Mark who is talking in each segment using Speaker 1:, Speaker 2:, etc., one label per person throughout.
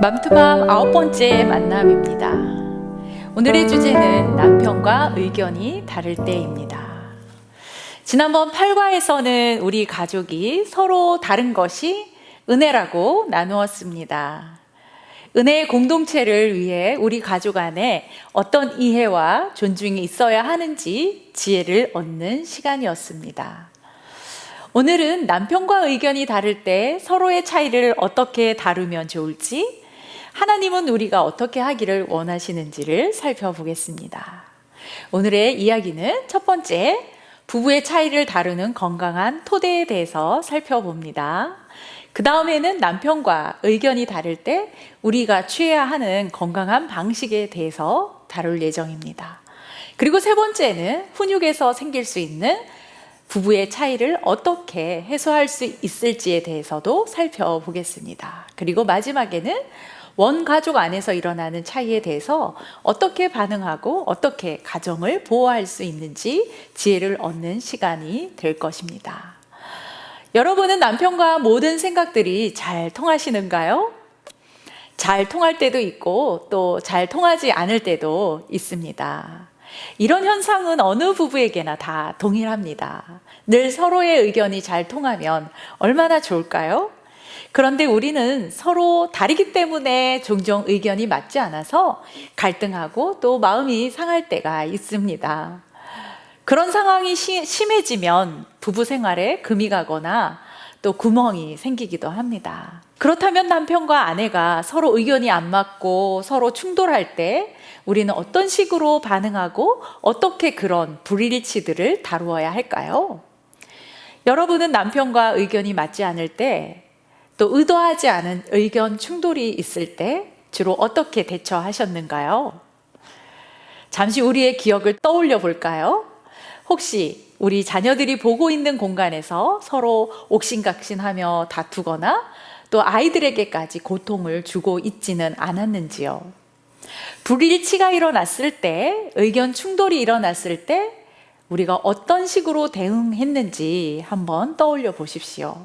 Speaker 1: 맘투맘 9번째 만남입니다. 오늘의 주제는 남편과 의견이 다를 때입니다. 지난번 8과에서는 우리 가족이 서로 다른 것이 은혜라고 나누었습니다. 은혜의 공동체를 위해 우리 가족 안에 어떤 이해와 존중이 있어야 하는지 지혜를 얻는 시간이었습니다. 오늘은 남편과 의견이 다를 때 서로의 차이를 어떻게 다루면 좋을지, 하나님은 우리가 어떻게 하기를 원하시는지를 살펴보겠습니다. 오늘의 이야기는 첫 번째, 부부의 차이를 다루는 건강한 토대에 대해서 살펴봅니다. 그 다음에는 남편과 의견이 다를 때 우리가 취해야 하는 건강한 방식에 대해서 다룰 예정입니다. 그리고 세 번째는 훈육에서 생길 수 있는 부부의 차이를 어떻게 해소할 수 있을지에 대해서도 살펴보겠습니다. 그리고 마지막에는 원가족 안에서 일어나는 차이에 대해서 어떻게 반응하고 어떻게 가정을 보호할 수 있는지 지혜를 얻는 시간이 될 것입니다. 여러분은 남편과 모든 생각들이 잘 통하시는가요? 잘 통할 때도 있고 또 잘 통하지 않을 때도 있습니다. 이런 현상은 어느 부부에게나 다 동일합니다. 늘 서로의 의견이 잘 통하면 얼마나 좋을까요? 그런데 우리는 서로 다르기 때문에 종종 의견이 맞지 않아서 갈등하고 또 마음이 상할 때가 있습니다. 그런 상황이 심해지면 부부 생활에 금이 가거나 또 구멍이 생기기도 합니다. 그렇다면 남편과 아내가 서로 의견이 안 맞고 서로 충돌할 때 우리는 어떤 식으로 반응하고 어떻게 그런 불일치들을 다루어야 할까요? 여러분은 남편과 의견이 맞지 않을 때, 또 의도하지 않은 의견 충돌이 있을 때 주로 어떻게 대처하셨는가요? 잠시 우리의 기억을 떠올려 볼까요? 혹시 우리 자녀들이 보고 있는 공간에서 서로 옥신각신하며 다투거나 또 아이들에게까지 고통을 주고 있지는 않았는지요? 불일치가 일어났을 때, 의견 충돌이 일어났을 때 우리가 어떤 식으로 대응했는지 한번 떠올려 보십시오.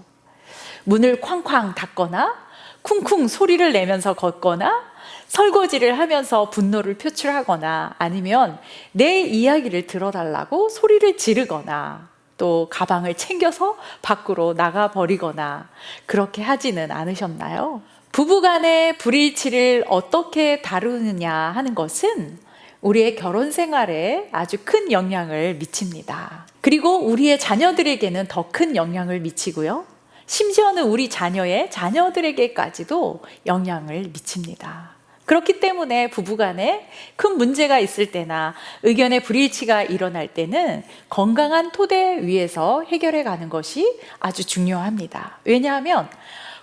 Speaker 1: 문을 쾅쾅 닫거나 쿵쿵 소리를 내면서 걷거나 설거지를 하면서 분노를 표출하거나 아니면 내 이야기를 들어달라고 소리를 지르거나 또 가방을 챙겨서 밖으로 나가버리거나 그렇게 하지는 않으셨나요? 부부간의 불일치를 어떻게 다루느냐 하는 것은 우리의 결혼 생활에 아주 큰 영향을 미칩니다. 그리고 우리의 자녀들에게는 더 큰 영향을 미치고요. 심지어는 우리 자녀의 자녀들에게까지도 영향을 미칩니다. 그렇기 때문에 부부간에 큰 문제가 있을 때나 의견의 불일치가 일어날 때는 건강한 토대 위에서 해결해 가는 것이 아주 중요합니다. 왜냐하면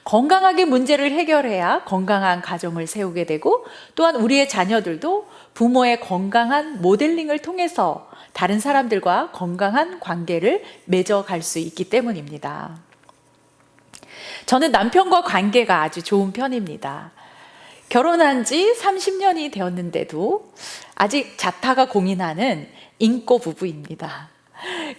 Speaker 1: 건강하게 문제를 해결해야 건강한 가정을 세우게 되고 또한 우리의 자녀들도 부모의 건강한 모델링을 통해서 다른 사람들과 건강한 관계를 맺어갈 수 있기 때문입니다. 저는 남편과 관계가 아주 좋은 편입니다. 결혼한 지 30년이 되었는데도 아직 자타가 공인하는 인꼬 부부입니다.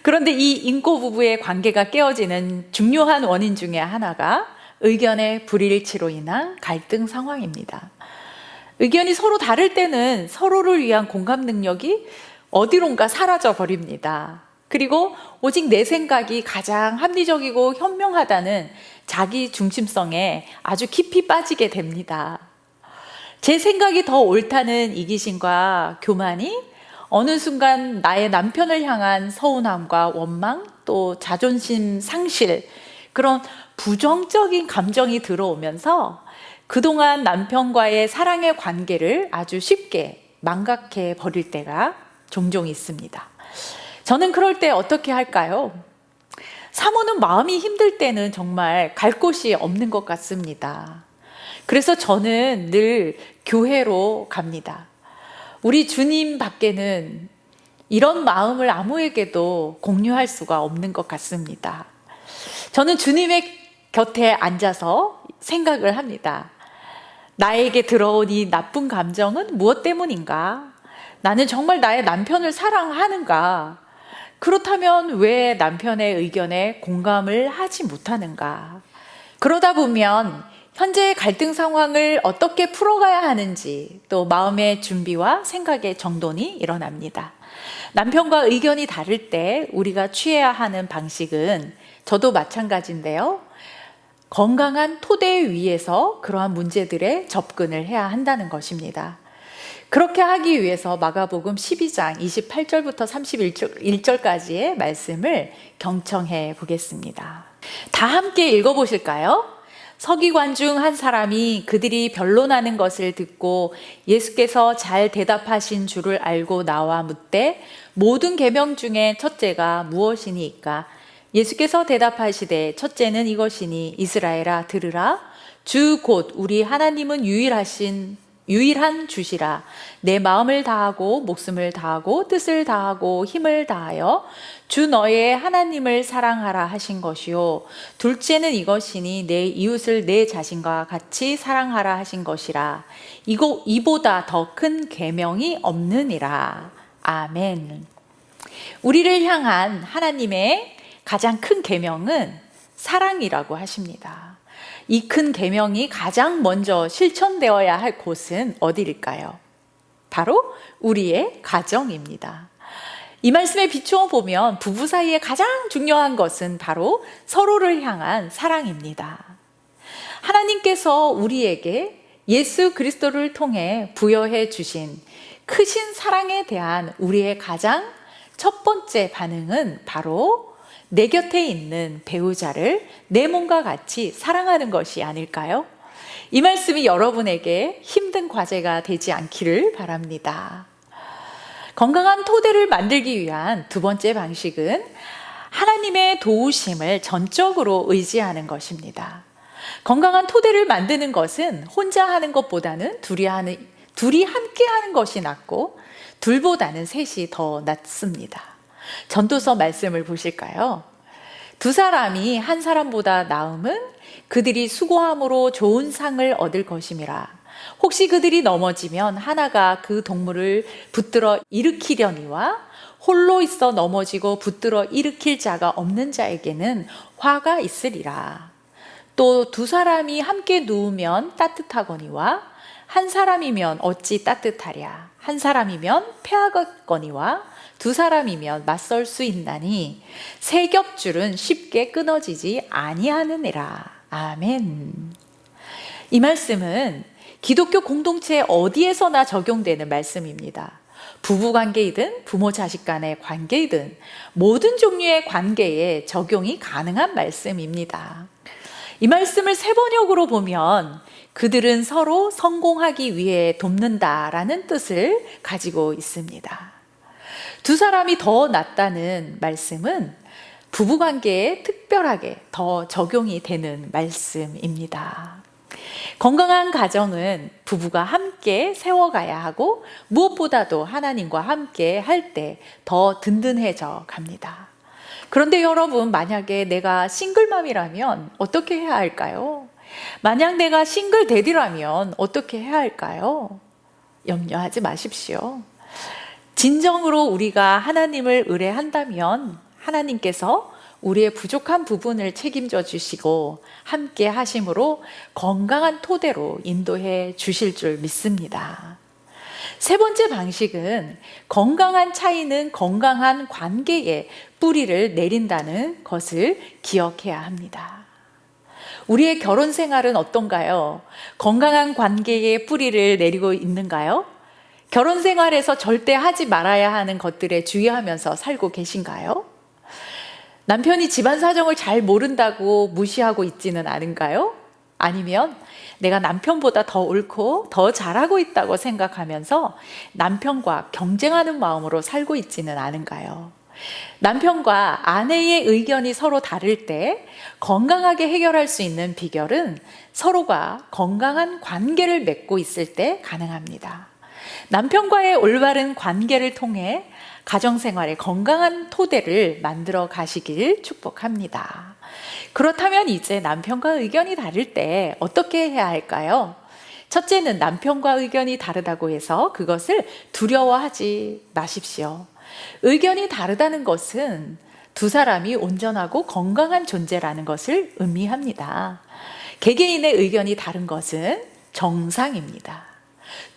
Speaker 1: 그런데 이 인꼬 부부의 관계가 깨어지는 중요한 원인 중에 하나가 의견의 불일치로 인한 갈등 상황입니다. 의견이 서로 다를 때는 서로를 위한 공감 능력이 어디론가 사라져 버립니다. 그리고 오직 내 생각이 가장 합리적이고 현명하다는 자기 중심성에 아주 깊이 빠지게 됩니다. 제 생각이 더 옳다는 이기심과 교만이 어느 순간 나의 남편을 향한 서운함과 원망, 또 자존심 상실, 그런 부정적인 감정이 들어오면서 그동안 남편과의 사랑의 관계를 아주 쉽게 망각해 버릴 때가 종종 있습니다. 저는 그럴 때 어떻게 할까요? 사모는 마음이 힘들 때는 정말 갈 곳이 없는 것 같습니다. 그래서 저는 늘 교회로 갑니다. 우리 주님 밖에는 이런 마음을 아무에게도 공유할 수가 없는 것 같습니다. 저는 주님의 곁에 앉아서 생각을 합니다. 나에게 들어온 이 나쁜 감정은 무엇 때문인가? 나는 정말 나의 남편을 사랑하는가? 그렇다면 왜 남편의 의견에 공감을 하지 못하는가? 그러다 보면 현재의 갈등 상황을 어떻게 풀어가야 하는지, 또 마음의 준비와 생각의 정돈이 일어납니다. 남편과 의견이 다를 때 우리가 취해야 하는 방식은 저도 마찬가지인데요. 건강한 토대 위에서 그러한 문제들에 접근을 해야 한다는 것입니다. 그렇게 하기 위해서 마가복음 12장 28절부터 31절까지의 말씀을 경청해 보겠습니다. 다 함께 읽어보실까요? 서기관 중 한 사람이 그들이 변론하는 것을 듣고 예수께서 잘 대답하신 줄을 알고 나와 묻되 모든 계명 중에 첫째가 무엇이니까? 예수께서 대답하시되 첫째는 이것이니 이스라엘아 들으라. 주 곧 우리 하나님은 유일한 주시라. 내 마음을 다하고 목숨을 다하고 뜻을 다하고 힘을 다하여 주 너의 하나님을 사랑하라 하신 것이요. 둘째는 이것이니 내 이웃을 내 자신과 같이 사랑하라 하신 것이라. 이보다 더 큰 계명이 없느니라. 아멘. 우리를 향한 하나님의 가장 큰 계명은 사랑이라고 하십니다. 이 큰 계명이 가장 먼저 실천되어야 할 곳은 어디일까요? 바로 우리의 가정입니다. 이 말씀에 비추어 보면 부부 사이에 가장 중요한 것은 바로 서로를 향한 사랑입니다. 하나님께서 우리에게 예수 그리스도를 통해 부여해 주신 크신 사랑에 대한 우리의 가장 첫 번째 반응은 바로 내 곁에 있는 배우자를 내 몸과 같이 사랑하는 것이 아닐까요? 이 말씀이 여러분에게 힘든 과제가 되지 않기를 바랍니다. 건강한 토대를 만들기 위한 두 번째 방식은 하나님의 도우심을 전적으로 의지하는 것입니다. 건강한 토대를 만드는 것은 혼자 하는 것보다는 둘이 함께 하는 것이 낫고 둘보다는 셋이 더 낫습니다. 전도서 말씀을 보실까요? 두 사람이 한 사람보다 나음은 그들이 수고함으로 좋은 상을 얻을 것임이라. 혹시 그들이 넘어지면 하나가 그 동물을 붙들어 일으키려니와 홀로 있어 넘어지고 붙들어 일으킬 자가 없는 자에게는 화가 있으리라. 또 두 사람이 함께 누우면 따뜻하거니와 한 사람이면 어찌 따뜻하랴. 한 사람이면 패하겠거니와 두 사람이면 맞설 수 있나니 세 겹줄은 쉽게 끊어지지 아니하느니라. 아멘. 이 말씀은 기독교 공동체 어디에서나 적용되는 말씀입니다. 부부관계이든 부모 자식 간의 관계이든 모든 종류의 관계에 적용이 가능한 말씀입니다. 이 말씀을 세번역으로 보면 그들은 서로 성공하기 위해 돕는다라는 뜻을 가지고 있습니다. 두 사람이 더 낫다는 말씀은 부부관계에 특별하게 더 적용이 되는 말씀입니다. 건강한 가정은 부부가 함께 세워가야 하고 무엇보다도 하나님과 함께 할 때 더 든든해져 갑니다. 그런데 여러분, 만약에 내가 싱글맘이라면 어떻게 해야 할까요? 만약 내가 싱글데디라면 어떻게 해야 할까요? 염려하지 마십시오. 진정으로 우리가 하나님을 의뢰한다면 하나님께서 우리의 부족한 부분을 책임져 주시고 함께 하심으로 건강한 토대로 인도해 주실 줄 믿습니다. 세 번째 방식은 건강한 차이는 건강한 관계에 뿌리를 내린다는 것을 기억해야 합니다. 우리의 결혼 생활은 어떤가요? 건강한 관계에 뿌리를 내리고 있는가요? 결혼 생활에서 절대 하지 말아야 하는 것들에 주의하면서 살고 계신가요? 남편이 집안 사정을 잘 모른다고 무시하고 있지는 않은가요? 아니면 내가 남편보다 더 옳고 더 잘하고 있다고 생각하면서 남편과 경쟁하는 마음으로 살고 있지는 않은가요? 남편과 아내의 의견이 서로 다를 때 건강하게 해결할 수 있는 비결은 서로가 건강한 관계를 맺고 있을 때 가능합니다. 남편과의 올바른 관계를 통해 가정생활의 건강한 토대를 만들어 가시길 축복합니다. 그렇다면 이제 남편과 의견이 다를 때 어떻게 해야 할까요? 첫째는 남편과 의견이 다르다고 해서 그것을 두려워하지 마십시오. 의견이 다르다는 것은 두 사람이 온전하고 건강한 존재라는 것을 의미합니다. 개개인의 의견이 다른 것은 정상입니다.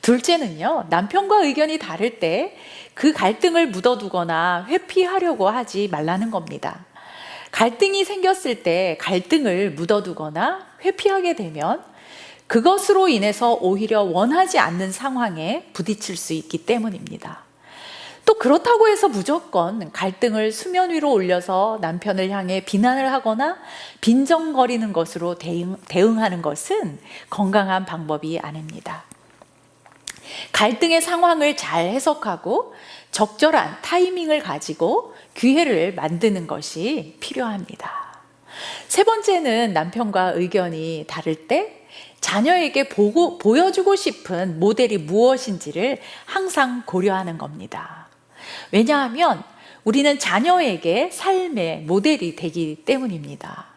Speaker 1: 둘째는요, 남편과 의견이 다를 때 그 갈등을 묻어두거나 회피하려고 하지 말라는 겁니다. 갈등이 생겼을 때 갈등을 묻어두거나 회피하게 되면 그것으로 인해서 오히려 원하지 않는 상황에 부딪힐 수 있기 때문입니다. 또 그렇다고 해서 무조건 갈등을 수면 위로 올려서 남편을 향해 비난을 하거나 빈정거리는 것으로 대응하는 것은 건강한 방법이 아닙니다. 갈등의 상황을 잘 해석하고 적절한 타이밍을 가지고 기회를 만드는 것이 필요합니다. 세 번째는 남편과 의견이 다를 때 자녀에게 보여주고 싶은 모델이 무엇인지를 항상 고려하는 겁니다. 왜냐하면 우리는 자녀에게 삶의 모델이 되기 때문입니다.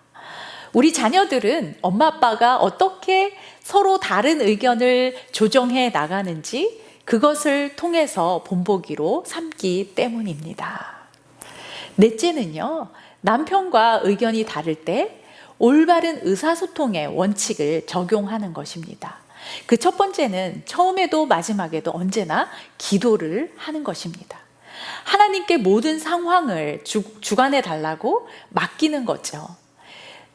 Speaker 1: 우리 자녀들은 엄마 아빠가 어떻게 서로 다른 의견을 조정해 나가는지 그것을 통해서 본보기로 삼기 때문입니다. 넷째는요, 남편과 의견이 다를 때 올바른 의사소통의 원칙을 적용하는 것입니다. 그 첫 번째는 처음에도 마지막에도 언제나 기도를 하는 것입니다. 하나님께 모든 상황을 주관해 달라고 맡기는 거죠.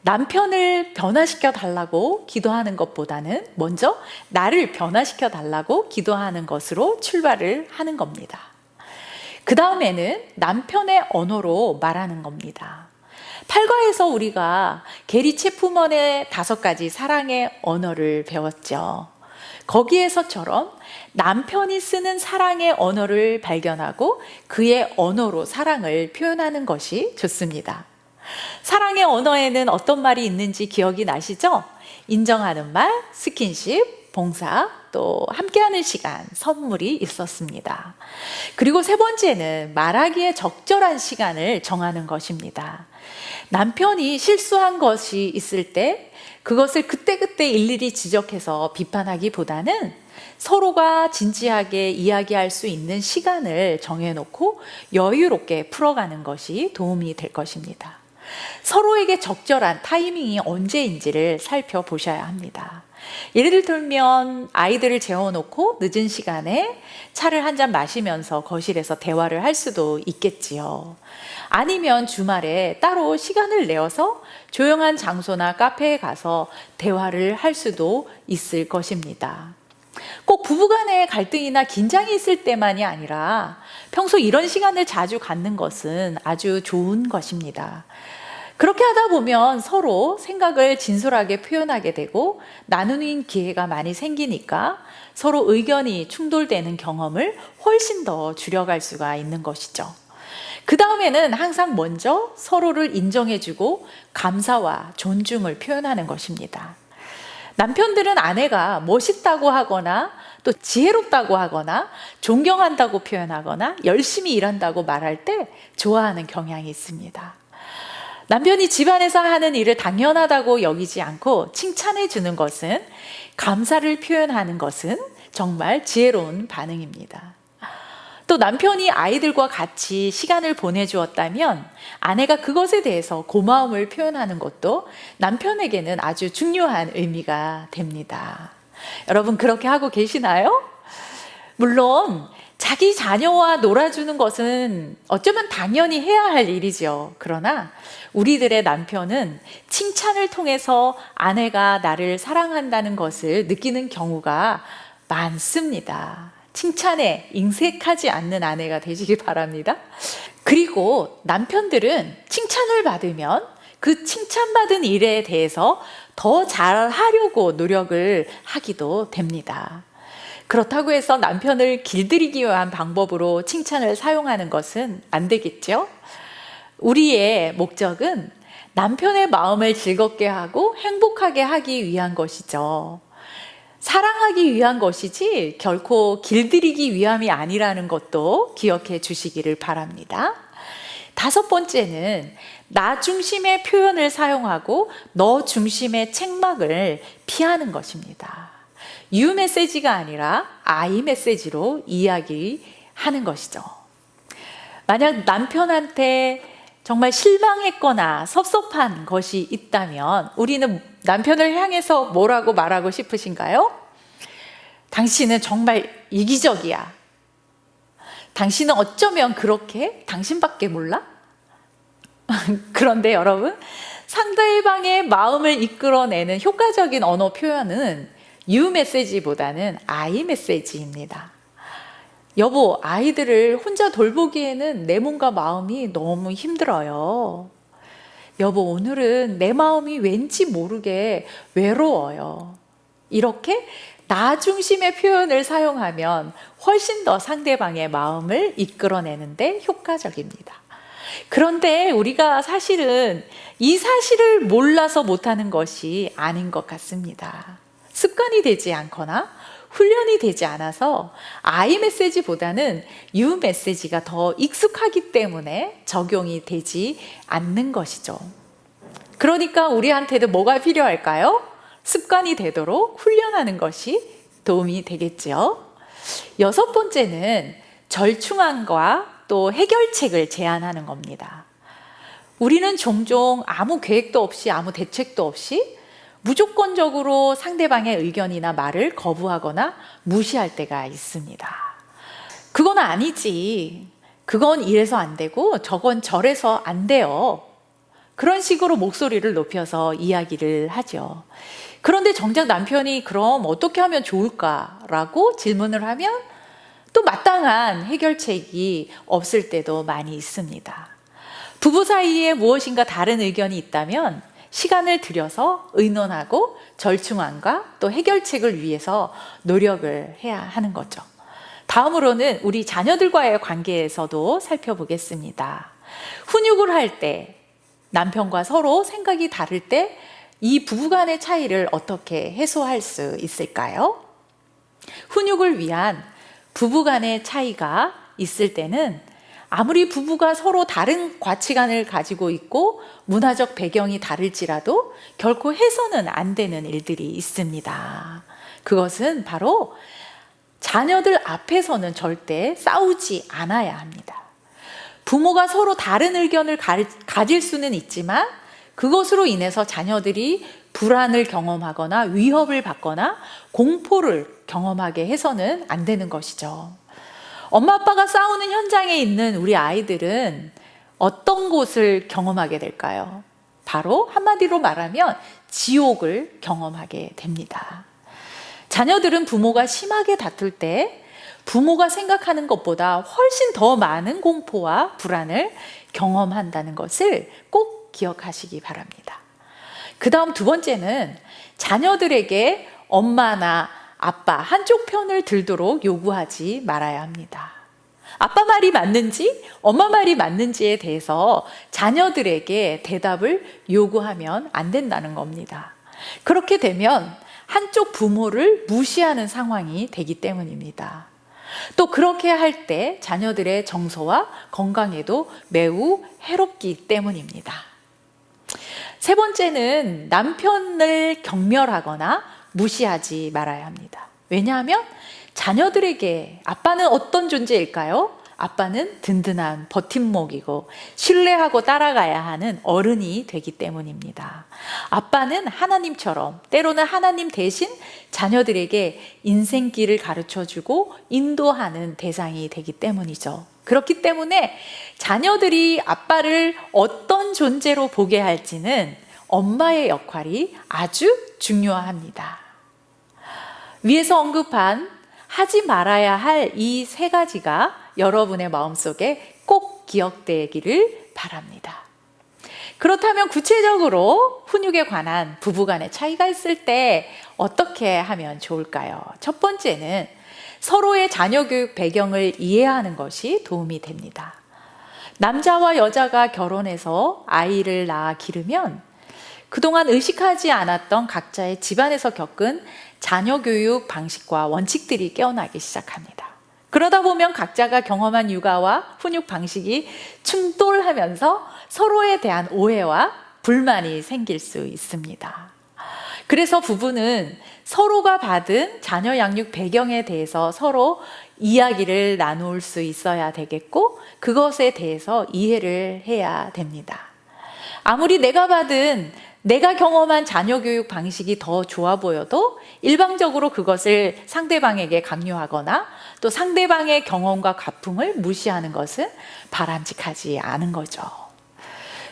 Speaker 1: 남편을 변화시켜 달라고 기도하는 것보다는 먼저 나를 변화시켜 달라고 기도하는 것으로 출발을 하는 겁니다. 그 다음에는 남편의 언어로 말하는 겁니다. 8과에서 우리가 게리 체프먼의 5가지 사랑의 언어를 배웠죠. 거기에서처럼 남편이 쓰는 사랑의 언어를 발견하고 그의 언어로 사랑을 표현하는 것이 좋습니다. 사랑의 언어에는 어떤 말이 있는지 기억이 나시죠? 인정하는 말, 스킨십, 봉사, 또 함께하는 시간, 선물이 있었습니다. 그리고 세 번째는 말하기에 적절한 시간을 정하는 것입니다. 남편이 실수한 것이 있을 때 그것을 그때그때 일일이 지적해서 비판하기보다는 서로가 진지하게 이야기할 수 있는 시간을 정해놓고 여유롭게 풀어가는 것이 도움이 될 것입니다. 서로에게 적절한 타이밍이 언제인지를 살펴보셔야 합니다. 예를 들면 아이들을 재워놓고 늦은 시간에 차를 한 잔 마시면서 거실에서 대화를 할 수도 있겠지요. 아니면 주말에 따로 시간을 내어서 조용한 장소나 카페에 가서 대화를 할 수도 있을 것입니다. 꼭 부부간의 갈등이나 긴장이 있을 때만이 아니라 평소 이런 시간을 자주 갖는 것은 아주 좋은 것입니다. 그렇게 하다 보면 서로 생각을 진솔하게 표현하게 되고 나누는 기회가 많이 생기니까 서로 의견이 충돌되는 경험을 훨씬 더 줄여갈 수가 있는 것이죠. 그 다음에는 항상 먼저 서로를 인정해주고 감사와 존중을 표현하는 것입니다. 남편들은 아내가 멋있다고 하거나 또 지혜롭다고 하거나 존경한다고 표현하거나 열심히 일한다고 말할 때 좋아하는 경향이 있습니다. 남편이 집안에서 하는 일을 당연하다고 여기지 않고 칭찬해 주는 것은, 감사를 표현하는 것은 정말 지혜로운 반응입니다. 또 남편이 아이들과 같이 시간을 보내주었다면 아내가 그것에 대해서 고마움을 표현하는 것도 남편에게는 아주 중요한 의미가 됩니다. 여러분, 그렇게 하고 계시나요? 물론 자기 자녀와 놀아주는 것은 어쩌면 당연히 해야 할 일이죠. 그러나 우리들의 남편은 칭찬을 통해서 아내가 나를 사랑한다는 것을 느끼는 경우가 많습니다. 칭찬에 인색하지 않는 아내가 되시기 바랍니다. 그리고 남편들은 칭찬을 받으면 그 칭찬받은 일에 대해서 더 잘하려고 노력을 하기도 됩니다. 그렇다고 해서 남편을 길들이기 위한 방법으로 칭찬을 사용하는 것은 안 되겠죠? 우리의 목적은 남편의 마음을 즐겁게 하고 행복하게 하기 위한 것이죠. 사랑하기 위한 것이지 결코 길들이기 위함이 아니라는 것도 기억해 주시기를 바랍니다. 5번째는 나 중심의 표현을 사용하고 너 중심의 책망을 피하는 것입니다. 유 메시지가 아니라 아이 메시지로 이야기하는 것이죠. 만약 남편한테 정말 실망했거나 섭섭한 것이 있다면 우리는 남편을 향해서 뭐라고 말하고 싶으신가요? 당신은 정말 이기적이야. 당신은 어쩌면 그렇게 당신밖에 몰라? 그런데 여러분, 상대방의 마음을 이끌어내는 효과적인 언어 표현은 you 메시지보다는 I 메시지입니다. 여보, 아이들을 혼자 돌보기에는 내 몸과 마음이 너무 힘들어요. 여보, 오늘은 내 마음이 왠지 모르게 외로워요. 이렇게 나 중심의 표현을 사용하면 훨씬 더 상대방의 마음을 이끌어내는데 효과적입니다. 그런데 우리가 사실은 이 사실을 몰라서 못하는 것이 아닌 것 같습니다. 습관이 되지 않거나 훈련이 되지 않아서 I 메시지보다는 You 메시지가 더 익숙하기 때문에 적용이 되지 않는 것이죠. 그러니까 우리한테도 뭐가 필요할까요? 습관이 되도록 훈련하는 것이 도움이 되겠죠. 6번째는 절충안과 또 해결책을 제안하는 겁니다. 우리는 종종 아무 계획도 없이 아무 대책도 없이 무조건적으로 상대방의 의견이나 말을 거부하거나 무시할 때가 있습니다. 그건 아니지. 그건 이래서 안 되고 저건 저래서 안 돼요. 그런 식으로 목소리를 높여서 이야기를 하죠. 그런데 정작 남편이 그럼 어떻게 하면 좋을까라고 질문을 하면 또 마땅한 해결책이 없을 때도 많이 있습니다. 부부 사이에 무엇인가 다른 의견이 있다면 시간을 들여서 의논하고 절충안과 또 해결책을 위해서 노력을 해야 하는 거죠. 다음으로는 우리 자녀들과의 관계에서도 살펴보겠습니다. 훈육을 할 때, 남편과 서로 생각이 다를 때 이 부부간의 차이를 어떻게 해소할 수 있을까요? 훈육을 위한 부부간의 차이가 있을 때는 아무리 부부가 서로 다른 가치관을 가지고 있고 문화적 배경이 다를지라도 결코 해서는 안 되는 일들이 있습니다. 그것은 바로 자녀들 앞에서는 절대 싸우지 않아야 합니다. 부모가 서로 다른 의견을 가질 수는 있지만 그것으로 인해서 자녀들이 불안을 경험하거나 위협을 받거나 공포를 경험하게 해서는 안 되는 것이죠. 엄마 아빠가 싸우는 현장에 있는 우리 아이들은 어떤 곳을 경험하게 될까요? 바로 한마디로 말하면 지옥을 경험하게 됩니다. 자녀들은 부모가 심하게 다툴 때 부모가 생각하는 것보다 훨씬 더 많은 공포와 불안을 경험한다는 것을 꼭 기억하시기 바랍니다. 그 다음 2번째는 자녀들에게 엄마나 아빠 한쪽 편을 들도록 요구하지 말아야 합니다. 아빠 말이 맞는지 엄마 말이 맞는지에 대해서 자녀들에게 대답을 요구하면 안 된다는 겁니다. 그렇게 되면 한쪽 부모를 무시하는 상황이 되기 때문입니다. 또 그렇게 할 때 자녀들의 정서와 건강에도 매우 해롭기 때문입니다. 3번째는 남편을 경멸하거나 무시하지 말아야 합니다. 왜냐하면 자녀들에게 아빠는 어떤 존재일까요? 아빠는 든든한 버팀목이고 신뢰하고 따라가야 하는 어른이 되기 때문입니다. 아빠는 하나님처럼 때로는 하나님 대신 자녀들에게 인생길을 가르쳐주고 인도하는 대상이 되기 때문이죠. 그렇기 때문에 자녀들이 아빠를 어떤 존재로 보게 할지는 엄마의 역할이 아주 중요합니다. 위에서 언급한 하지 말아야 할 이 3가지가 여러분의 마음속에 꼭 기억되기를 바랍니다. 그렇다면 구체적으로 훈육에 관한 부부간의 차이가 있을 때 어떻게 하면 좋을까요? 첫 번째는 서로의 자녀 교육 배경을 이해하는 것이 도움이 됩니다. 남자와 여자가 결혼해서 아이를 낳아 기르면 그동안 의식하지 않았던 각자의 집안에서 겪은 자녀 교육 방식과 원칙들이 깨어나기 시작합니다. 그러다 보면 각자가 경험한 육아와 훈육 방식이 충돌하면서 서로에 대한 오해와 불만이 생길 수 있습니다. 그래서 부부는 서로가 받은 자녀 양육 배경에 대해서 서로 이야기를 나눌 수 있어야 되겠고, 그것에 대해서 이해를 해야 됩니다. 아무리 내가 경험한 자녀 교육 방식이 더 좋아 보여도 일방적으로 그것을 상대방에게 강요하거나 또 상대방의 경험과 가풍을 무시하는 것은 바람직하지 않은 거죠.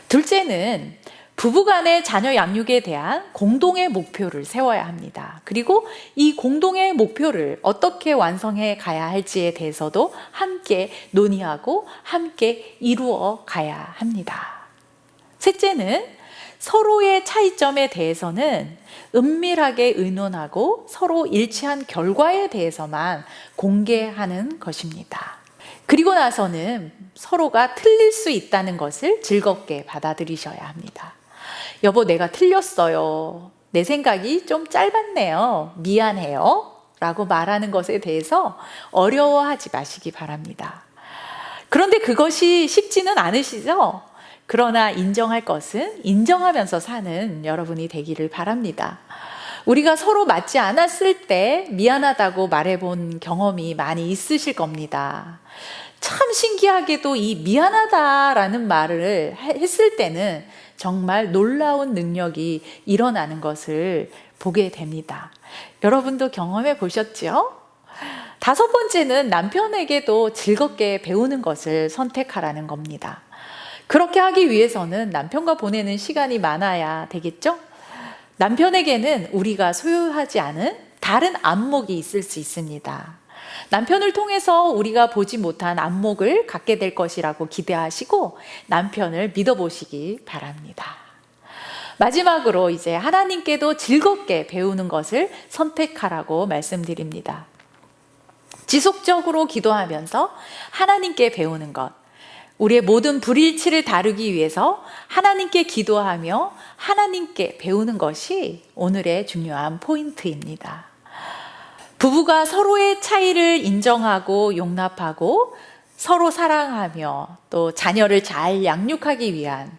Speaker 1: 둘째는 부부간의 자녀 양육에 대한 공동의 목표를 세워야 합니다. 그리고 이 공동의 목표를 어떻게 완성해 가야 할지에 대해서도 함께 논의하고 함께 이루어 가야 합니다. 셋째는 서로의 차이점에 대해서는 은밀하게 의논하고 서로 일치한 결과에 대해서만 공개하는 것입니다. 그리고 나서는 서로가 틀릴 수 있다는 것을 즐겁게 받아들이셔야 합니다. 여보, 내가 틀렸어요. 내 생각이 좀 짧았네요. 미안해요. 라고 말하는 것에 대해서 어려워하지 마시기 바랍니다. 그런데 그것이 쉽지는 않으시죠? 그러나 인정할 것은 인정하면서 사는 여러분이 되기를 바랍니다. 우리가 서로 맞지 않았을 때 미안하다고 말해본 경험이 많이 있으실 겁니다. 참 신기하게도 이 미안하다라는 말을 했을 때는 정말 놀라운 능력이 일어나는 것을 보게 됩니다. 여러분도 경험해 보셨죠? 다섯 번째는 남편에게도 즐겁게 배우는 것을 선택하라는 겁니다. 그렇게 하기 위해서는 남편과 보내는 시간이 많아야 되겠죠? 남편에게는 우리가 소유하지 않은 다른 안목이 있을 수 있습니다. 남편을 통해서 우리가 보지 못한 안목을 갖게 될 것이라고 기대하시고 남편을 믿어보시기 바랍니다. 마지막으로 이제 하나님께도 즐겁게 배우는 것을 선택하라고 말씀드립니다. 지속적으로 기도하면서 하나님께 배우는 것, 우리의 모든 불일치를 다루기 위해서 하나님께 기도하며 하나님께 배우는 것이 오늘의 중요한 포인트입니다. 부부가 서로의 차이를 인정하고 용납하고 서로 사랑하며 또 자녀를 잘 양육하기 위한,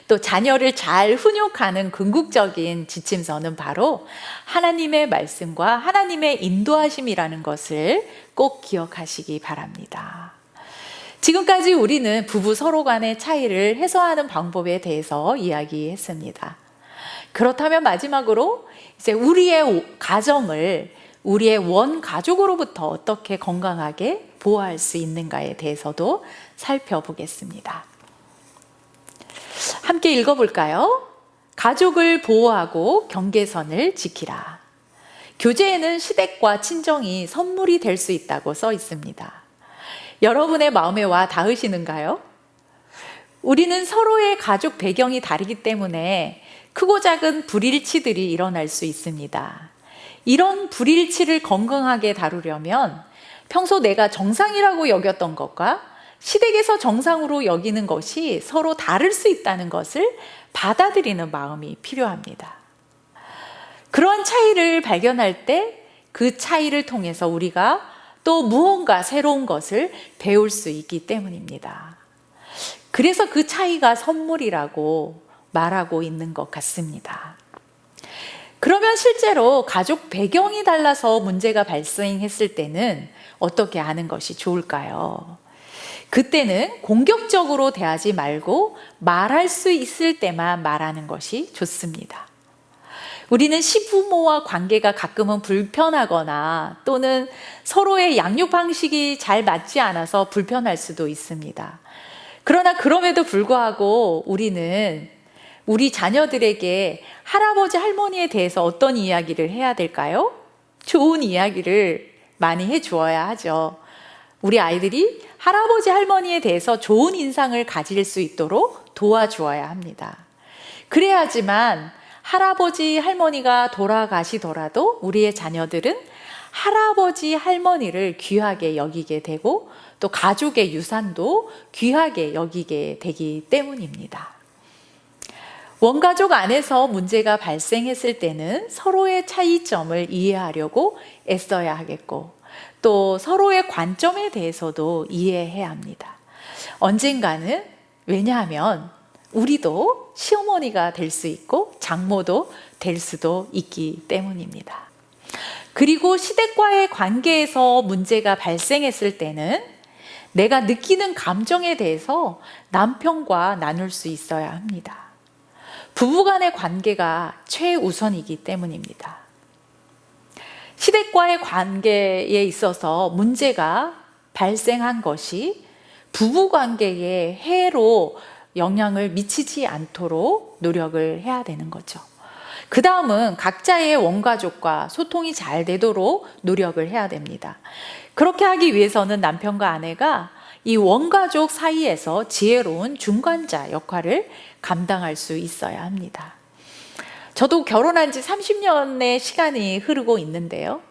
Speaker 1: 또 자녀를 잘 훈육하는 궁극적인 지침서는 바로 하나님의 말씀과 하나님의 인도하심이라는 것을 꼭 기억하시기 바랍니다. 지금까지 우리는 부부 서로 간의 차이를 해소하는 방법에 대해서 이야기했습니다. 그렇다면 마지막으로 이제 우리의 가정을 우리의 원 가족으로부터 어떻게 건강하게 보호할 수 있는가에 대해서도 살펴보겠습니다. 함께 읽어볼까요? 가족을 보호하고 경계선을 지키라. 교재에는 시댁과 친정이 선물이 될 수 있다고 써 있습니다. 여러분의 마음에 와 닿으시는가요? 우리는 서로의 가족 배경이 다르기 때문에 크고 작은 불일치들이 일어날 수 있습니다. 이런 불일치를 건강하게 다루려면 평소 내가 정상이라고 여겼던 것과 시댁에서 정상으로 여기는 것이 서로 다를 수 있다는 것을 받아들이는 마음이 필요합니다. 그러한 차이를 발견할 때 그 차이를 통해서 우리가 또 무언가 새로운 것을 배울 수 있기 때문입니다. 그래서 그 차이가 선물이라고 말하고 있는 것 같습니다. 그러면 실제로 가족 배경이 달라서 문제가 발생했을 때는 어떻게 하는 것이 좋을까요? 그때는 공격적으로 대하지 말고 말할 수 있을 때만 말하는 것이 좋습니다. 우리는 시부모와 관계가 가끔은 불편하거나 또는 서로의 양육 방식이 잘 맞지 않아서 불편할 수도 있습니다. 그러나 그럼에도 불구하고 우리는 우리 자녀들에게 할아버지, 할머니에 대해서 어떤 이야기를 해야 될까요? 좋은 이야기를 많이 해주어야 하죠. 우리 아이들이 할아버지, 할머니에 대해서 좋은 인상을 가질 수 있도록 도와주어야 합니다. 그래야지만 할아버지, 할머니가 돌아가시더라도 우리의 자녀들은 할아버지, 할머니를 귀하게 여기게 되고 또 가족의 유산도 귀하게 여기게 되기 때문입니다. 원가족 안에서 문제가 발생했을 때는 서로의 차이점을 이해하려고 애써야 하겠고 또 서로의 관점에 대해서도 이해해야 합니다. 언젠가는, 왜냐하면 우리도 시어머니가 될 수 있고 장모도 될 수도 있기 때문입니다. 그리고 시댁과의 관계에서 문제가 발생했을 때는 내가 느끼는 감정에 대해서 남편과 나눌 수 있어야 합니다. 부부간의 관계가 최우선이기 때문입니다. 시댁과의 관계에 있어서 문제가 발생한 것이 부부관계에 해로 영향을 미치지 않도록 노력을 해야 되는 거죠. 그 다음은 각자의 원가족과 소통이 잘 되도록 노력을 해야 됩니다. 그렇게 하기 위해서는 남편과 아내가 이 원가족 사이에서 지혜로운 중간자 역할을 감당할 수 있어야 합니다. 저도 결혼한 지 30년의 시간이 흐르고 있는데요.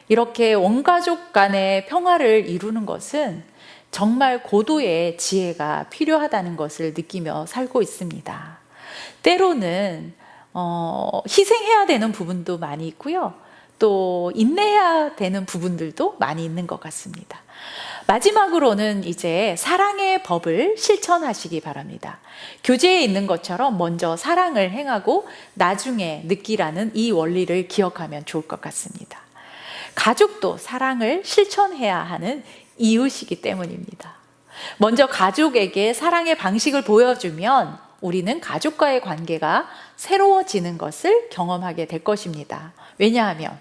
Speaker 1: 이렇게 원가족 간의 평화를 이루는 것은 정말 고도의 지혜가 필요하다는 것을 느끼며 살고 있습니다. 때로는 희생해야 되는 부분도 많이 있고요. 또 인내해야 되는 부분들도 많이 있는 것 같습니다. 마지막으로는 이제 사랑의 법을 실천하시기 바랍니다. 교재에 있는 것처럼 먼저 사랑을 행하고 나중에 느끼라는 이 원리를 기억하면 좋을 것 같습니다. 가족도 사랑을 실천해야 하는 이유시기 때문입니다. 먼저 가족에게 사랑의 방식을 보여주면 우리는 가족과의 관계가 새로워지는 것을 경험하게 될 것입니다. 왜냐하면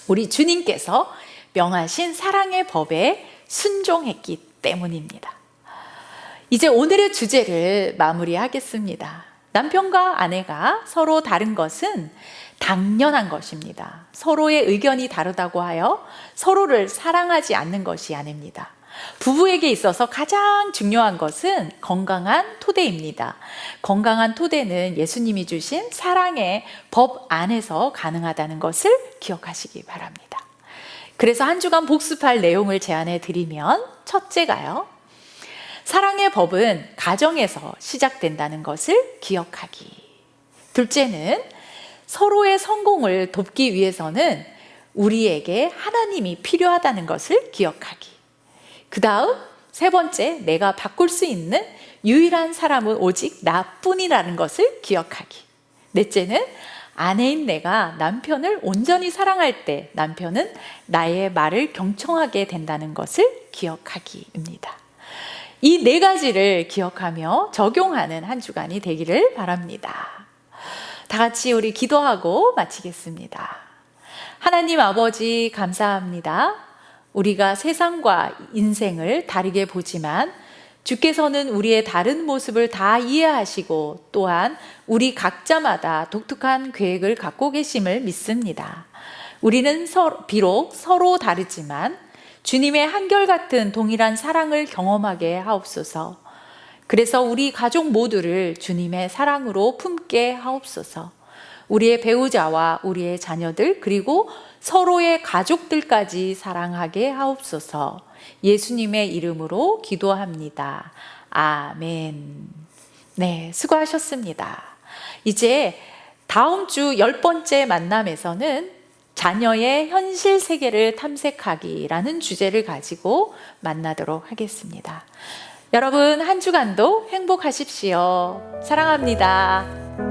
Speaker 1: 우리 주님께서 명하신 사랑의 법에 순종했기 때문입니다. 이제 오늘의 주제를 마무리하겠습니다. 남편과 아내가 서로 다른 것은 당연한 것입니다. 서로의 의견이 다르다고 하여 서로를 사랑하지 않는 것이 아닙니다. 부부에게 있어서 가장 중요한 것은 건강한 토대입니다. 건강한 토대는 예수님이 주신 사랑의 법 안에서 가능하다는 것을 기억하시기 바랍니다. 그래서 한 주간 복습할 내용을 제안해 드리면, 첫째가요, 사랑의 법은 가정에서 시작된다는 것을 기억하기. 둘째는 서로의 성공을 돕기 위해서는 우리에게 하나님이 필요하다는 것을 기억하기. 그 다음 세 번째, 내가 바꿀 수 있는 유일한 사람은 오직 나뿐이라는 것을 기억하기. 넷째는 아내인 내가 남편을 온전히 사랑할 때 남편은 나의 말을 경청하게 된다는 것을 기억하기입니다. 이 네 가지를 기억하며 적용하는 한 주간이 되기를 바랍니다. 다 같이 우리 기도하고 마치겠습니다. 하나님 아버지, 감사합니다. 우리가 세상과 인생을 다르게 보지만 주께서는 우리의 다른 모습을 다 이해하시고 또한 우리 각자마다 독특한 계획을 갖고 계심을 믿습니다. 우리는 비록 서로 다르지만 주님의 한결같은 동일한 사랑을 경험하게 하옵소서. 그래서 우리 가족 모두를 주님의 사랑으로 품게 하옵소서. 우리의 배우자와 우리의 자녀들 그리고 서로의 가족들까지 사랑하게 하옵소서. 예수님의 이름으로 기도합니다. 아멘. 네, 수고하셨습니다. 이제 다음 주 10번째 만남에서는 자녀의 현실 세계를 탐색하기라는 주제를 가지고 만나도록 하겠습니다. 여러분, 한 주간도 행복하십시오. 사랑합니다.